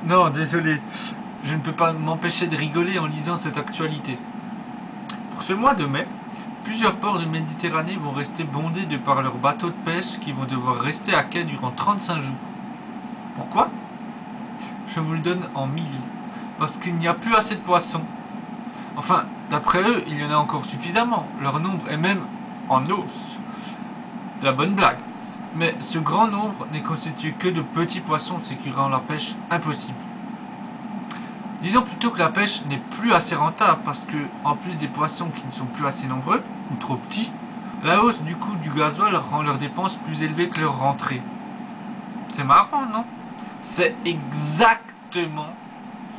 Non, désolé. Je ne peux pas m'empêcher de rigoler en lisant cette actualité. Pour ce mois de mai, plusieurs ports de Méditerranée vont rester bondés de par leurs bateaux de pêche qui vont devoir rester à quai durant 35 jours. Pourquoi? Je vous le donne en mille. Parce qu'il n'y a plus assez de poissons. Enfin, d'après eux, il y en a encore suffisamment. Leur nombre est même en hausse. La bonne blague. Mais ce grand nombre n'est constitué que de petits poissons, ce qui rend la pêche impossible. Disons plutôt que la pêche n'est plus assez rentable parce que, en plus des poissons qui ne sont plus assez nombreux, ou trop petits, la hausse du coût du gasoil rend leurs dépenses plus élevées que leurs rentrées. C'est marrant, non? C'est exactement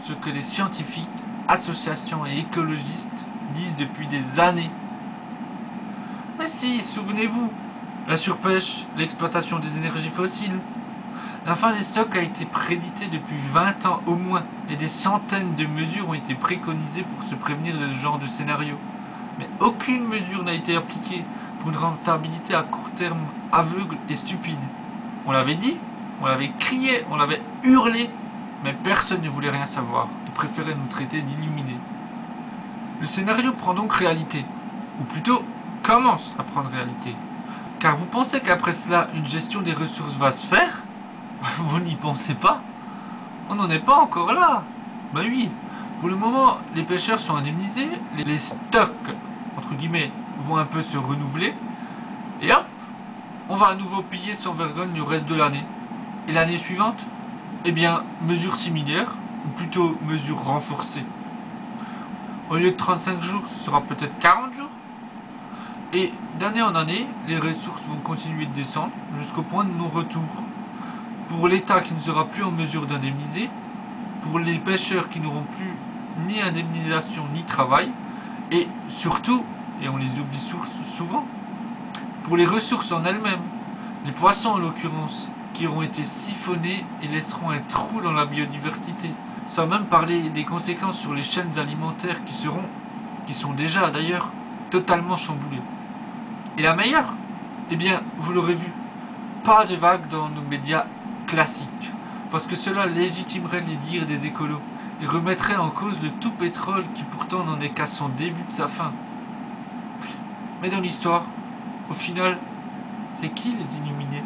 ce que les scientifiques, associations et écologistes disent depuis des années. Mais si, souvenez-vous, la surpêche, l'exploitation des énergies fossiles. La fin des stocks a été prédite depuis 20 ans au moins, et des centaines de mesures ont été préconisées pour se prévenir de ce genre de scénario. Mais aucune mesure n'a été appliquée pour une rentabilité à court terme aveugle et stupide. On l'avait dit, on l'avait crié, on l'avait hurlé, mais personne ne voulait rien savoir et préférait nous traiter d'illuminés. Le scénario prend donc réalité, ou plutôt commence à prendre réalité. Car vous pensez qu'après cela, une gestion des ressources va se faire? Vous n'y pensez pas? On n'en est pas encore là. Ben oui, pour le moment, les pêcheurs sont indemnisés, les stocks, entre guillemets, vont un peu se renouveler, et hop, on va à nouveau piller sans vergogne le reste de l'année. Et l'année suivante? Eh bien, mesure similaire, ou plutôt mesure renforcée. Au lieu de 35 jours, ce sera peut-être 40 jours. Et d'année en année, les ressources vont continuer de descendre jusqu'au point de non-retour. Pour l'État qui ne sera plus en mesure d'indemniser, pour les pêcheurs qui n'auront plus ni indemnisation ni travail, et surtout, et on les oublie souvent, pour les ressources en elles-mêmes, les poissons en l'occurrence, qui auront été siphonnés et laisseront un trou dans la biodiversité, sans même parler des conséquences sur les chaînes alimentaires qui sont déjà d'ailleurs, totalement chamboulées. Et la meilleure? Eh bien, vous l'aurez vu, pas de vagues dans nos médias classiques, parce que cela légitimerait les dires des écolos et remettrait en cause le tout pétrole qui pourtant n'en est qu'à son début de sa fin. Mais dans l'histoire, au final, c'est qui les illuminés?